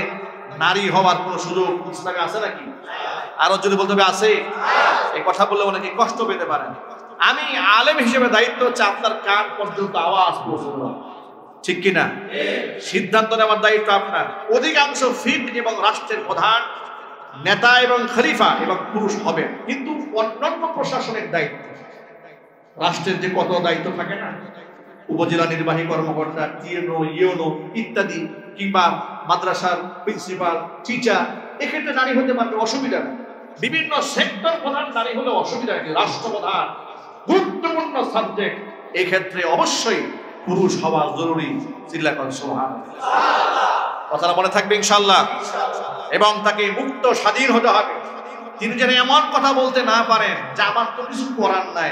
নারী হওয়ার কোনো সুযোগ ইসলামে আছে নাকি? আরো যদি বলতে হবে আছে। এই কথা বললে অনেকে কষ্ট পেতে পারেন। আমি আলেম হিসেবে দায়িত্ব হচ্ছে আপনার কান পর্যন্ত আওয়াজ পৌঁছে দেওয়া, ঠিক কিনা? সিদ্ধান্ত নেওয়ার দায়িত্ব আপনার। অধিকাংশ ফিট এবং রাষ্ট্রের প্রধান, নেতা এবং খলিফা এবং পুরুষ হবে। কিন্তু অন্যান্য প্রশাসনিক দায়িত্ব, রাষ্ট্রের যে কত দায়িত্ব থাকে না, উপজেলা নির্বাহী কর্মকর্তা, টিএনও, ইউনো ইত্যাদি, কিংবা মাদ্রাসার প্রিন্সিপাল, টিচার, এক্ষেত্রে নারী হতে পারবে, অসুবিধা নেই। বিভিন্ন সেক্টর প্রধান নারী হলে অসুবিধা নেই। রাষ্ট্রপ্রধান গুরুত্বপূর্ণ সাবজেক্ট, এক্ষেত্রে অবশ্যই পুরুষ হওয়া জরুরি। চিল্লাকন সুবহানাল্লাহ। কথাটা মনে থাকবে ইনশাআল্লাহ। এবং তাকে মুক্ত স্বাধীন হতে হবে। তিনি যেন এমন কথা বলতে না পারেন যে আমার তো কিছু করার নাই,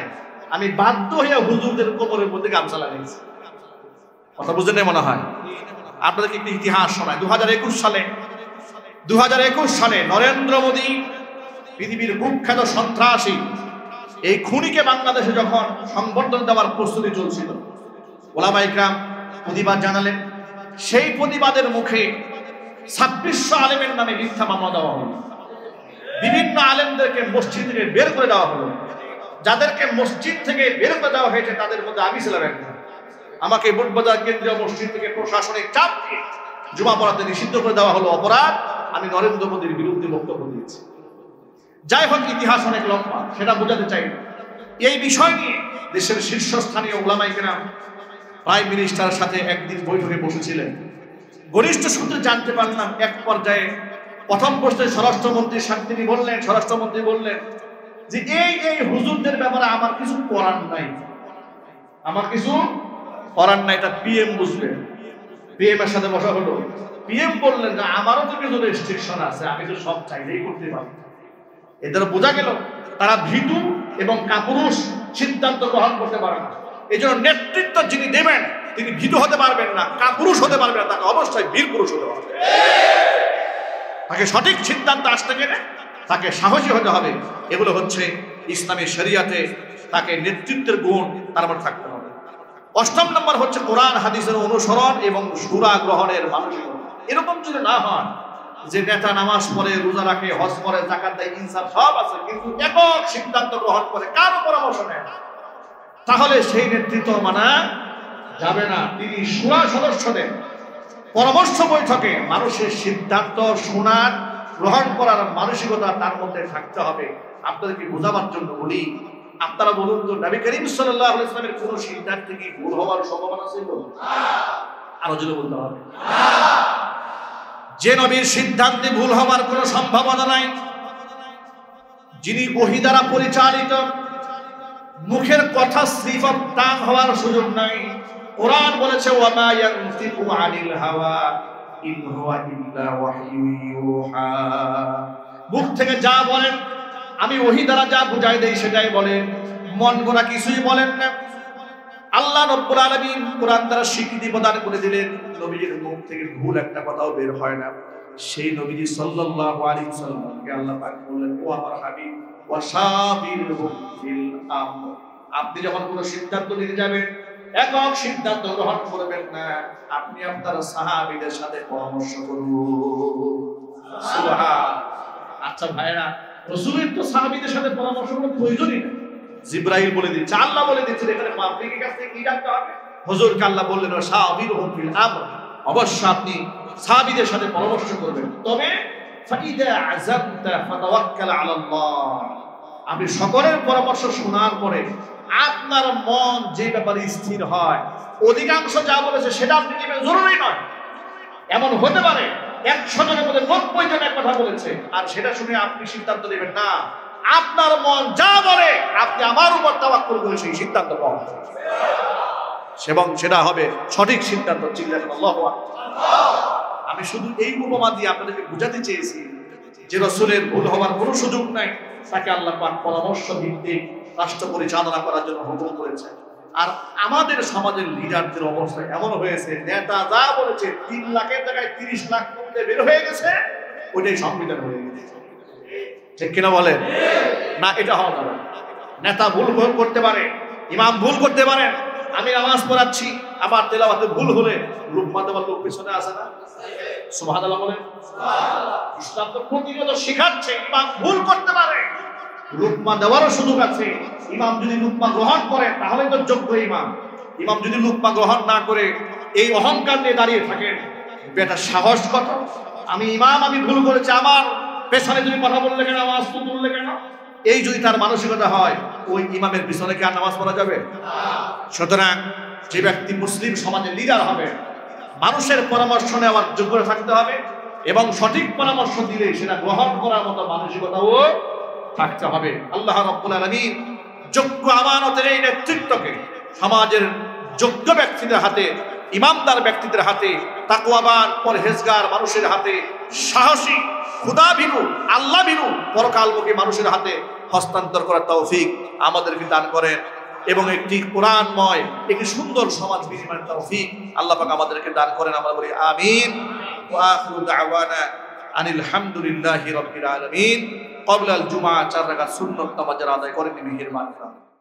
আমি বাধ্য হয়ে হুজুরদের কোমরের মধ্যে গামছা লাগিয়েছি। কথা বুঝলেন মনে হয়? আপনাদেরকে একটি ইতিহাস শোনায়। 2021 সালে নরেন্দ্র মোদী, পৃথিবীর কুখ্যাত সন্ত্রাসী, এই খুনিকে বাংলাদেশে যখন সংবর্ধনা দেওয়ার প্রস্তুতি চলছিল, ওলামায়ে কেরাম প্রতিবাদ জানালেন। সেই প্রতিবাদের মুখে 2600 আলেমের নামে মিথ্যা মামলা দেওয়া হলো। বিভিন্ন আলেমদেরকে মসজিদ থেকে বের করে দেওয়া হলো। যাদেরকে মসজিদ থেকে বের করে দেওয়া হয়েছে তাদের মধ্যে আমি ছিলাম একজন। আমাকে বুটবাজার কেন্দ্রীয় মসজিদ থেকে প্রশাসনিক চাপ দিয়ে জুমা পড়াতে নিষিদ্ধ করে দেওয়া হলো। অপরাধ, আমি নরেন্দ্র মোদীর বিরুদ্ধে বক্তব্য দিয়েছি। যাই হোক, ইতিহাস অনেক লম্বা, সেটা বোঝাতে চাই। এই বিষয় নিয়ে দেশের শীর্ষস্থানীয় উলামায়ে কেরাম প্রাইম মিনিস্টারের সাথে একদিন বৈঠকে বসেছিলেন। ঘনিষ্ঠ সূত্রে জানতে পারলাম, এক পর্যায়ে প্রথম প্রশ্নে স্বরাষ্ট্রমন্ত্রী বললেন যে এই হুজুরদের ব্যাপারে আমার কিছু করার নাই, এটা পিএম বুঝবে। পিএম এর সাথে বসা হলো। পিএম বললেন যে আমারও তো কিছু রেস্ট্রিকশন আছে, আমি তো সব চাইলেই করতে পারি। এদের বোঝা গেল তারা ভীতু এবং কাপুরুষ, সিদ্ধান্ত গ্রহণ করতে পারে না। এই জন্য নেতৃত্ব যিনি দেবেন তিনি ভীতু হতে পারবেন না, কাপুরুষ হতে পারবেন না, তাকে অবশ্যই বীর পুরুষ হতে হবে। তাকে সঠিক সিদ্ধান্ত আসতে গেলে তাকে সাহসী হতে হবে। এগুলো হচ্ছে ইসলামী শরিয়াতে তাকে নেতৃত্বের গুণ তার মধ্যে থাকতে হবে। অষ্টম নম্বর হচ্ছে কোরআন হাদিসের অনুসরণ এবং সূরা গ্রহণের মানসিকতা। এরকম যদি না হয় যে নেতা নামাজ পড়ে, রোজা রাখে, হজ করে, যাকাত দেয়, ইনসাফ সব আছে, কিন্তু একক সিদ্ধান্ত গ্রহণ করে, কারো পরামর্শ নেয় না, তাহলে সেই নেতৃত্ব মানা যাবে না। তিনি শূরা সদস্যদের পরামর্শ বৈঠকে মানুষের সিদ্ধান্ত শোনার, গ্রহণ করার মানসিকতা তার মধ্যে থাকতে হবে। আপনাদেরকে বোঝাবার জন্য বলি, আপনারা বলুন তো, নবী করিম সাল্লাল্লাহু আলাইহি ওয়াসাল্লামের কোন সিদ্ধান্ত কি ভুল হওয়ার সম্ভাবনা ছিল? আরো জোরে বলতে হবে। যে নবীর সিদ্ধান্তে ভুল হওয়ার কোন সম্ভাবনা নাই, যিনি ওহী দ্বারা পরিচালিত, মুখের কথা সিফাত তাম হওয়ার সুযোগ নাই। কোরআন বলেছে ওয়া মা ইয়ানতিকু আনিল হাওয়া ইন হুয়া ইল্লা ওয়াহয়ু ইউহা। মুখ থেকে যা বলেন, আমি ওহী দ্বারা যা বুঝাই দেই সেটাই বলেন, মন গড়া কিছুই বলেন না। আল্লাহ রাব্বুল আলামিন কোরআন দ্বারা স্বীকৃতি প্রদান করে দিলেন, নবীজির মুখ থেকে ভুল একটা কথাও বের হয় না। সেই নবীজি সাল্লাল্লাহু আলাইহি ওয়াসাল্লামকে আল্লাহ পাক বললেন, ও আমার হাবিব ওয়াশাবিরহুম ফিল আমর, আপনি যখন কোনো সিদ্ধান্ত নিতে যাবেন, একক সিদ্ধান্ত গ্রহণ করবেন না, আপনি আপনার সাহাবীদের সাথে পরামর্শ করুন। সুবহান। আচ্ছা ভাইরা, রাসূলের তো সাহাবীদের সাথে পরামর্শ করার প্রয়োজনই নেই। জিবরাইল বলে দিচ্ছে, আল্লাহ বলে দিচ্ছে, এখানে মাফিকের কাছ থেকে কি জানতে হবে? হুজুরকে আল্লাহ বললেন ওয়াশাবিরহুম ফিল আমর, অবশ্য আপনি সাহাবীদের সাথে পরামর্শ করবেন। তবে ফাইদা আযামতা ফাতাওয়াক্কাল আলাল্লাহ, আপনি সকলের পরামর্শ শোনার পরে আপনার মন যে ব্যাপারে স্থির হয়, অধিকাংশ যা বলেছে সেটা আপনি নেবেন, জরুরি নয়। এমন হতে পারে 100 জনের মধ্যে 90 জন এক কথা বলেছে, আর সেটা শুনে আপনি সিদ্ধান্ত নেবেন না। আপনার মন যা বলে আপনি আমার উপর তাওয়াক্কুল করে সেই সিদ্ধান্ত গ্রহণ করবেন, এবং সেটা হবে সঠিক সিদ্ধান্ত। আল্লাহু আকবার। আমি শুধু এই উপমা দিয়ে আপনাদেরকে বুঝাতে চেয়েছি যে রাসূলের ভুল হওয়ার কোনো সুযোগ নাই, তাকে আল্লাহ পাক পরামর্শ ভিত্তিক রাষ্ট্র পরিচালনা করার জন্য হুকুম করেছে। আর আমাদের সমাজের লিডারদের অবস্থা এমন হয়েছে, নেতা যা বলেছে 3 লাখের জায়গায় 30 লাখ মধ্যে বের হয়ে গেছে, ওইটাই সংবিধান হয়ে গেছে। ঠিক কিনা বলেন? না, এটা হওয়া যাবে না। নেতা ভুল করতে পারে, ইমাম ভুল করতে পারেন। আমি নামাজ পড়াচ্ছি, আমার তেলাওয়াতে ভুল হলে লুকমা দেওয়ার লোক পেছনে আসে না? সুবহানাল্লাহ বলেন। ইসলাম তো প্রতিনিয়ত শেখাচ্ছে ইমাম ভুল করতে পারে, লুকমা দেওয়ারও সুযোগ আছে। ইমাম যদি লুকমা গ্রহণ করে তাহলে তো যোগ্য ইমাম। ইমাম যদি লুকমা গ্রহণ না করে এই অহংকার নিয়ে দাঁড়িয়ে থাকেন, বেটা সাহস কত, আমি ইমাম, আমি ভুল করেছি, আমার পেছনে তুমি কথা বললে কেন, আওয়াজ তুললে কেন, এই যদি তার মানসিকতা হয়, ওই ইমামের পিছনে কি আর নামাজ পড়া যাবে? সুতরাং যে ব্যক্তি মুসলিম সমাজের লিডার হবে, মানুষের পরামর্শ নেওয়ার যোগ্যতা থাকতে হবে, এবং সঠিক পরামর্শ দিলে সেটা গ্রহণ করার মতো মানসিকতাও থাকতে হবে। আল্লাহ রাব্বুল আলামিন যোগ্য আমানতের এই নেতৃত্বকে সমাজের যোগ্য ব্যক্তিদের হাতে, ইমানদার ব্যক্তিদের হাতে, তাকওয়াবান পরহেজগার মানুষের হাতে, সাহসী খোদাভীরু আল্লাহভীরু পরকালমুখী মানুষের হাতে হস্তান্তর করার তৌফিক আমাদেরকে দান করেন, এবং একটি কোরআনময় একটি সুন্দর সমাজ বিনিময়ের তৌফিক আল্লাহ পাক আমাদেরকে দান করেন। আমরা বলি আমিন। ওয়া আখিরু দাওয়ানা আনিল হামদুলিল্লাহি রাব্বিল আলামিন। ক্বাবলা আল জুমআ 4 রাকাত সুন্নাত নামাজ আদায় করেন মেহেরবানি।